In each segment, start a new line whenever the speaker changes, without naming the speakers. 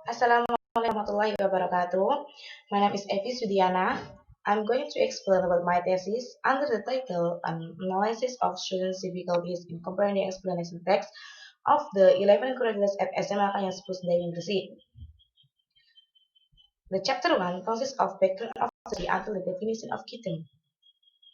Assalamualaikum warahmatullahi wabarakatuh. My name is Evi Sudiana. I'm going to explain about my thesis under the title An Analysis of Students' Difficulties in Comprehending Explanation Text of the 11 Curriculums at SMA Kanjeng Sepuh Sidayu Gresik. The chapter 1 consists of background of the study until the definition of kingdom.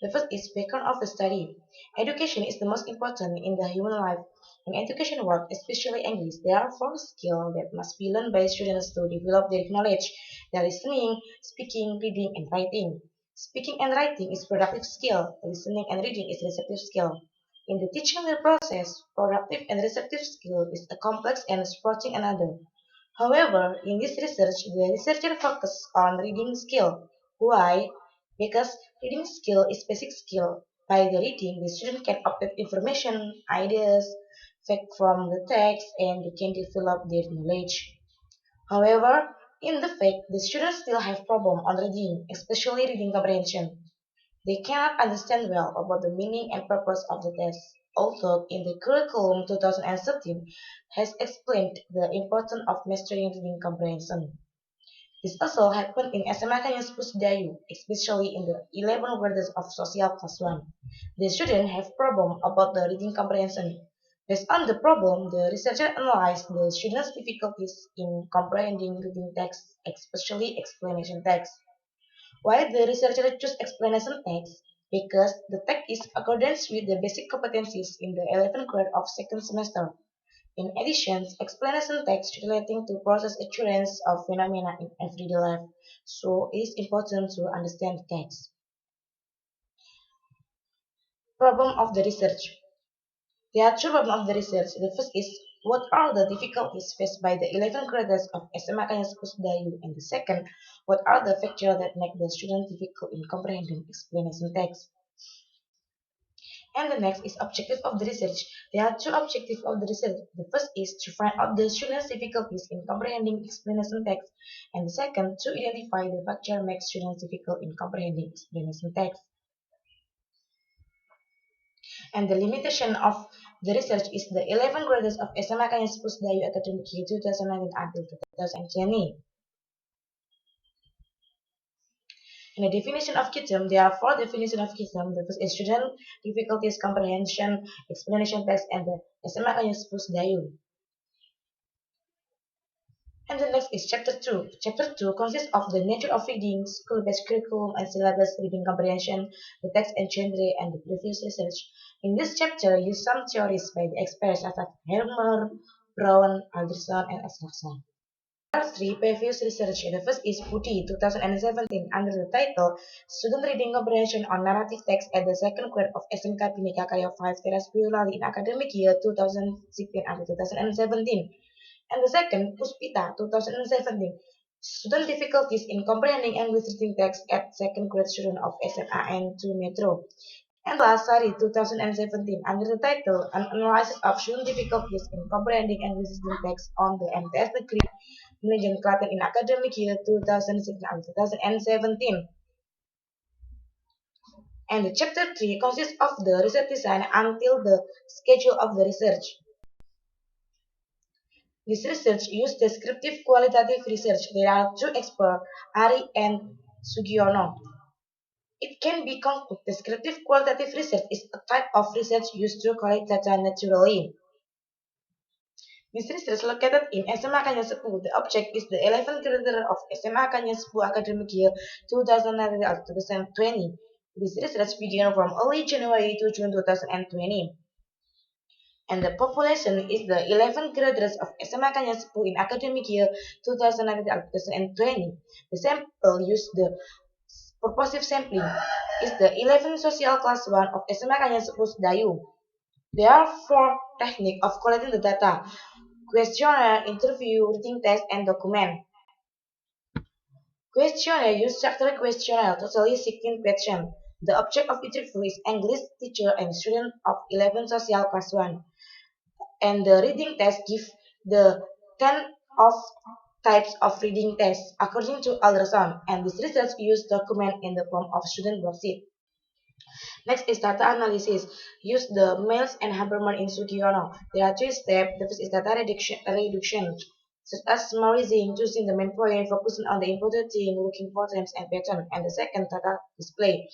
The first is background of the study. Education is the most important in the human life. In education work, especially English, there are four skills that must be learned by students to develop their knowledge. They are listening, speaking, reading, and writing. Speaking and writing is productive skill. Listening and reading is receptive skill. In the teaching process, productive and receptive skill is a complex and supporting another. However, in this research, the researcher focused on reading skill. Why? Because reading skill is basic skill. By the reading, the student can obtain information, ideas, fact from the text, and they can develop their knowledge. However, in the fact, the students still have problem on reading, especially reading comprehension. They cannot understand well about the meaning and purpose of the test. Although in the curriculum 2013 has explained the importance of mastering reading comprehension. This also happened in SMA Kanjeng Sidayu, especially in the 11 grades of social class 1. The students have problem about the reading comprehension. Based on the problem, the researcher analyzed the students' difficulties in comprehending reading text, especially explanation text. Why the researcher chose explanation text? Because the text is accordance with the basic competencies in the 11th grade of second semester. In addition, explanation text relating to process assurance of phenomena in everyday life. So it is important to understand the text. Problem of the research. There are two problems of the research. The first is what are the difficulties faced by the 11 graders of SMA Kanjeng Sidayu, and the second, what are the factors that make the student difficult in comprehending explanation text. And the next is objective of the research. There are two objectives of the research. The first is to find out the students' difficulties in comprehending explanation text, and the second to identify the factor makes students difficult in comprehending explanation text. And the limitation of the research is the 11 graders of SMA Kanjeng Sidayu academic year 2019 until 2020. In the definition of kidsum, there are four definitions of kidsum. The first is student difficulties, comprehension, explanation text, and the SMA Kanjeng Sidayu. And the next is chapter 2. Chapter 2 consists of the nature of reading, school-based curriculum and syllabus, reading comprehension, the text and genre, and the previous research. In this chapter, use some theories by the experts such as Helmer, Brown, Alderson, and Extraction. There are three previous research. The first is Putih 2017 under the title Student Reading Comprehension on Narrative Text at the second grade of SMK Bhinneka Karya 5 Teras Boyolali in academic year 2016 and 2017. And the second, Puspita 2017, Student Difficulties in Comprehending English Reading Text at Second Grade Student of SMAN2 Metro. And last, Sari 2017, under the title An Analysis of Student Difficulties in Comprehending English Reading Text on the MTS Degree Manajemen Klaten in academic year 2016 and 2017. And the chapter 3 consists of the research design until the schedule of the research. This research used descriptive qualitative research. There are two experts, Ari and Sugiono. It can be concluded descriptive qualitative research is a type of research used to collect data naturally. This research located in SMA Kanjeng Sepuh. The object is the 11th grader of SMA Kanjeng Sepuh academic year 2019-2020. This research began from early January to June 2020. And the population is the 11 graduates of SMA Kanjeng Sepuh in academic year 2019-2020. The sample used the purposive sampling is the 11 social class 1 of SMA Kanjeng Sepuh Sidayu. There are four techniques of collecting the data: questionnaire, interview, reading test, and document. Questionnaire use structured questionnaire, totally 16 questions. The object of interview is English teacher and student of 11 social class 1. And the reading test gives the 10 of types of reading tests according to Alderson, and this research used document in the form of student worksheet. Next is data analysis. Use the Mills and Haberman in Sugiono. There are three steps. The first is data reduction. such as summarizing, choosing the main point, focusing on the important thing, looking for trends and patterns, and the second data display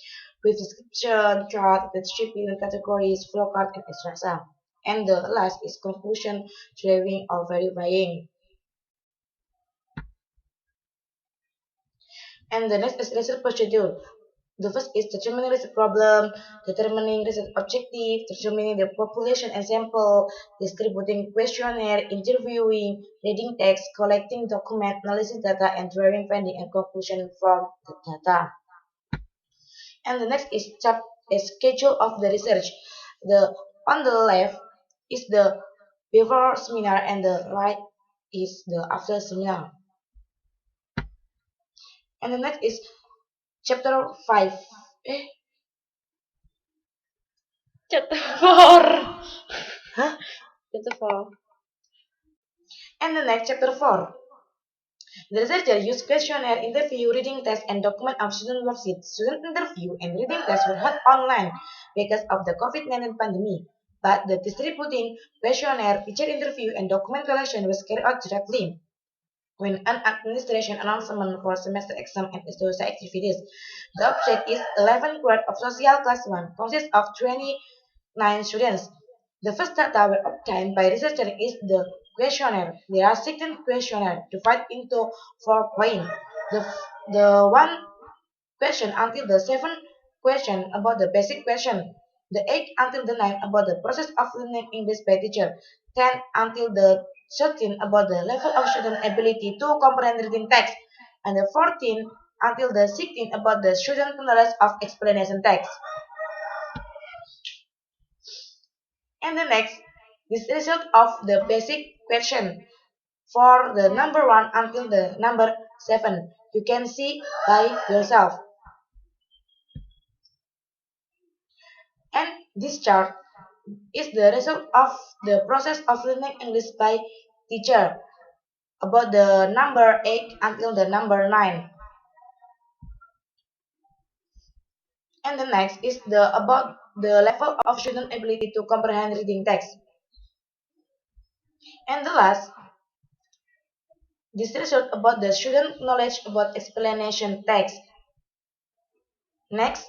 with description, chart, that shipping categories, flowchart, and extraction. And the last is conclusion, driving or verifying. And the next is research procedure. The first is determining research problem, determining research objective, determining the population and sample, distributing questionnaire, interviewing, reading text, collecting document, analyzing data, and drawing finding and conclusion from the data. And the next is a schedule of the research. The on the left is the before seminar and the right is the after seminar. And the next is chapter 5. Eh,
Chapter 4.
huh?
Chapter 4.
And the next chapter 4. The researcher used questionnaire, interview, reading test, and document of student worksheets. Student interview and reading tests were held online because of the COVID-19 pandemic. But the distributing questionnaire, teacher interview, and document collection was carried out directly when an administration announcement for semester exam and social activities. The object is 11th grade of social class 1, consists of 29 students. The first data were obtained by researchers is the questionnaire. There are 16 questionnaires divided into 4 points. The, the one question until the 7 question about the basic question. The 8 until the 9 about the process of learning English by teacher. 10 until the 13 about the level of student ability to comprehend reading text. And the 14 until the 16 about the student knowledge of explanation text. And the next is the result of the basic question for the number 1 until the number 7. You can see by yourself. And this chart is the result of the process of learning English by teacher about the number 8 until the number 9. And the next is the about the level of student ability to comprehend reading text. And the last, this result about the student knowledge about explanation text. Next,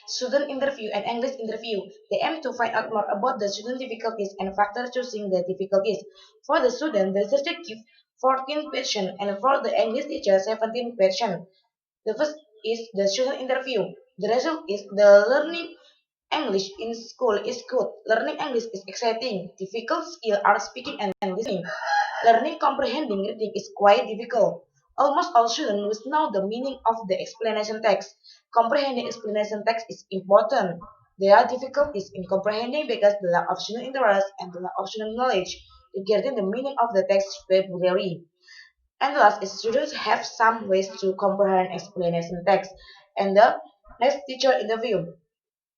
student interview and English interview. They aim to find out more about the student difficulties and factor choosing the difficulties. For the student, the researcher gives 14 questions and for the English teacher 17 questions. The first is the student interview. The result is the learning English in school is good. Learning English is exciting. Difficult skills are speaking and listening. Learning comprehending reading is quite difficult. Almost all students will know the meaning of the explanation text. Comprehending explanation text is important. There are difficulties in comprehending because the lack of student interest and the lack of student knowledge regarding the meaning of the text vocabulary. And last is students have some ways to comprehend explanation text. And the next teacher interview.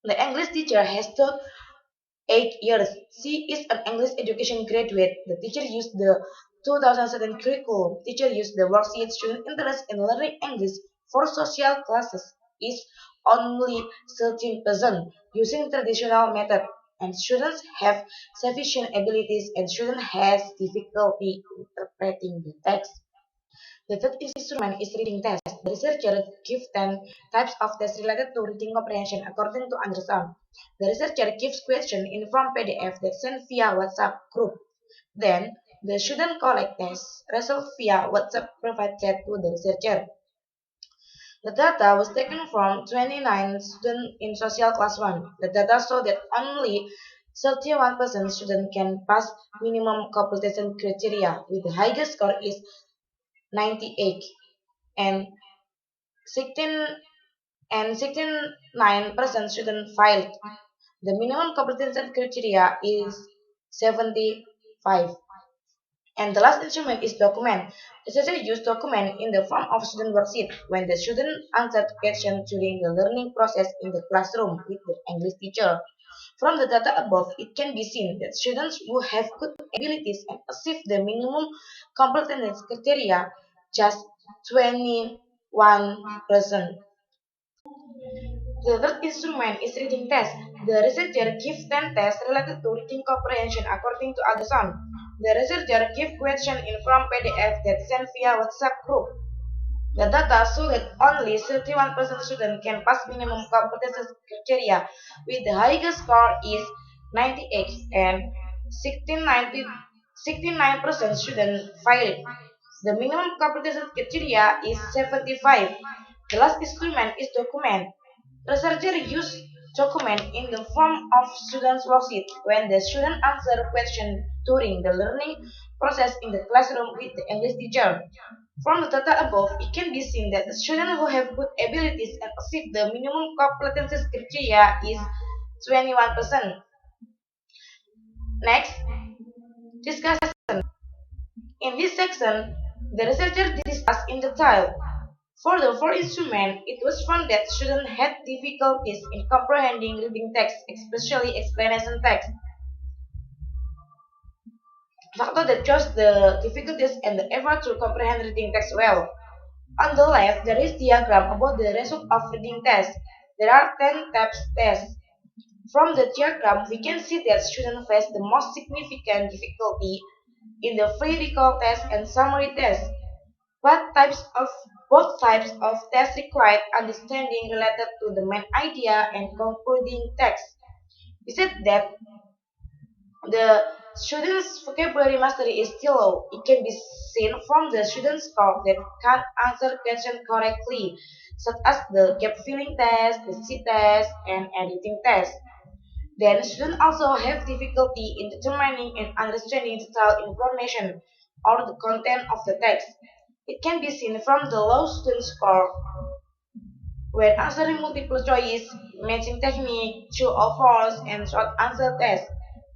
The English teacher has taught 8 years. She is an English education graduate. The teacher used the 2007 curriculum. Teacher used the worksheet. Student interest in learning English for social classes is only 13% using traditional method. And students have sufficient abilities and student has difficulty interpreting the text. The third instrument is reading test. The researcher gives 10 types of tests related to reading comprehension according to Anderson. The researcher gives questions in form PDF that sent via WhatsApp group. Then, the student collect test results via WhatsApp private chat to the researcher. The data was taken from 29 students in social class 1. The data show that only 31% students can pass minimum comprehension criteria, with the highest score is 98 and 16 and 69% student failed. The minimum comprehension criteria is 75. And the last instrument is document. The teacher use document in the form of student worksheet when the student answered questions during the learning process in the classroom with the English teacher. From the data above, it can be seen that students who have good abilities and achieve the minimum competence criteria just 21%. The third instrument is reading test. The researcher gives 10 tests related to reading comprehension according to Alderson. The researcher give question in from PDF that sent via WhatsApp group. The data show that only 31% students can pass minimum competency criteria, with the highest score is 98 and 69% students failed. The minimum competency criteria is 75. The last instrument is document. Researcher use document in the form of students' worksheet when the student answer question during the learning process in the classroom with the English teacher. From the data above, it can be seen that the students who have good abilities and achieve the minimum competency criteria is 21%. Next, discuss. In this section, the researcher discussed in detail. For the four instruments, it was found that students had difficulties in comprehending reading text, especially explanation text. Factor that shows the difficulties and the effort to comprehend reading text well. On the left, there is diagram about the result of reading test. There are 10 types tests. From the diagram, we can see that students face the most significant difficulty in the free recall test and summary test. What types of Both types of tests require understanding related to the main idea and concluding text. We said that the student's vocabulary mastery is still low. It can be seen from the student's score that can't answer questions correctly, such as the gap filling test, the C test, and editing test. Then students also have difficulty in determining and understanding detailed information or the content of the text. It can be seen from the low student score when answering multiple choice, matching technique, true or false, and short answer test.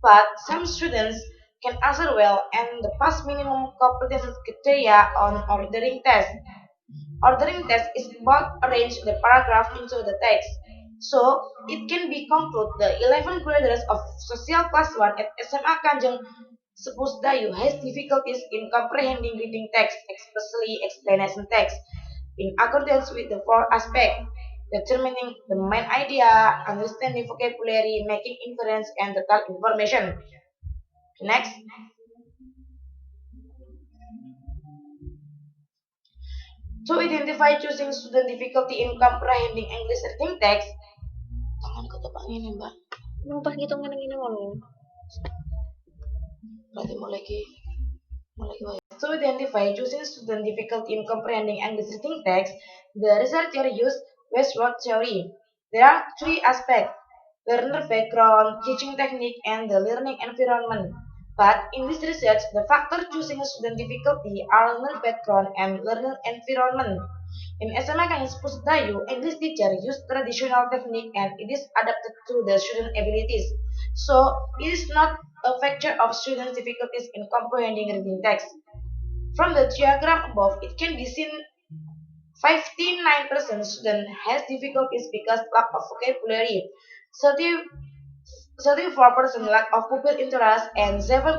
But some students can answer well and pass minimum competency criteria on ordering test. Ordering test is about arrange the paragraph into the text. So it can be concluded the 11 graders of social class 1 at SMA Kanjeng Sepuh Sidayu has difficulties in comprehending reading text, especially explanation text, in accordance with the four aspects: determining the main idea, understanding vocabulary, making inference, and detailed information. Next, to identify choosing student difficulty in comprehending English reading text, tangan ko tepangin ya mbak,
Nung pas gitu ngene-ngene wae.
berarti mulai to identify choosing student difficulty in comprehending English reading text, the researcher used Westward theory. There are three aspects: learner background, teaching technique, and the learning environment. But in this research, the factor choosing student difficulty are learner background and learner environment. In SMA Kanjeng Sidayu, English teacher use traditional technique and it is adapted to the student abilities. So it is not a factor of students' difficulties in comprehending reading text. From the diagram above, it can be seen 59% student has difficulties because lack of vocabulary, 34% lack of pupil interest, and 7%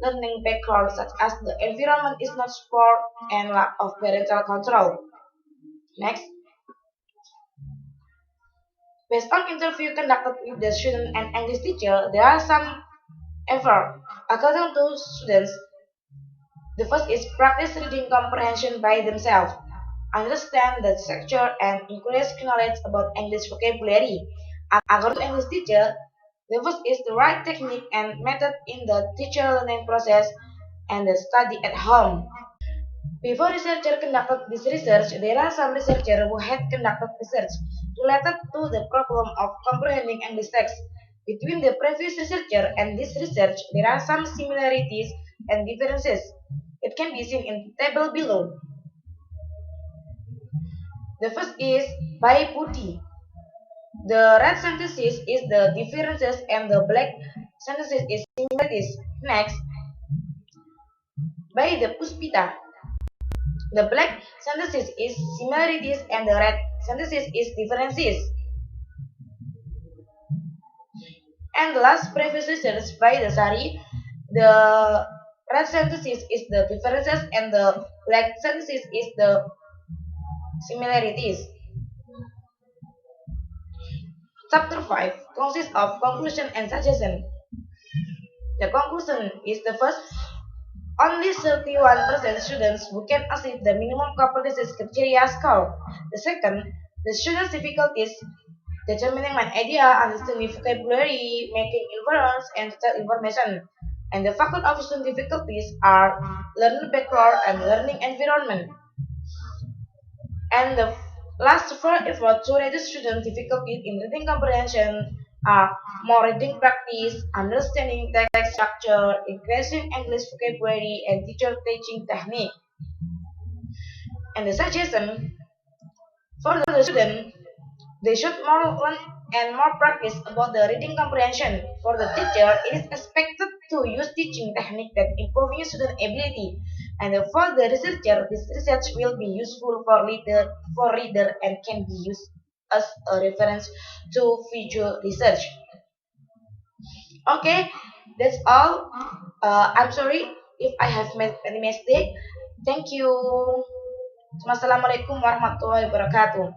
learning background such as the environment is not support and lack of parental control. Next, based on interview conducted with the student and English teacher, there are some effort. According to students, the first is practice reading comprehension by themselves. Understand the structure and increase knowledge about English vocabulary. According to English teacher, the first is the right technique and method in the teacher learning process and the study at home. Before researcher conducted this research, there are some researchers who had conducted research related to the problem of comprehending English text. Between the previous researcher and this research, there are some similarities and differences. It can be seen in the table below. The first is by Putty. The red synthesis is the differences and the black synthesis is similarities. Next, by the Puspita. The black synthesis is similarities and the red synthesis is differences. And the last previous research by the Sari, the red synthesis is the differences and the black synthesis is the similarities. Chapter 5 consists of conclusion and suggestion. The conclusion is the first, only 31% students who can achieve the minimum competency criteria score. The second, the students' difficulties determining an idea, understanding vocabulary, making inference, and detailed information. And the factor of student difficulties are learning background and learning environment. And the last four effort to reduce student difficulties in reading comprehension are more reading practice, understanding text structure, increasing English vocabulary, and teacher teaching technique. And the suggestion for the student, they should more learn and more practice about the reading comprehension. For the teacher, it is expected to use teaching technique that improving student ability. And for the researcher, this research will be useful for reader and can be used as a reference to future research. Okay, that's all. I'm sorry if I have made any mistake. Thank you. Wassalamualaikum warahmatullahi wabarakatuh.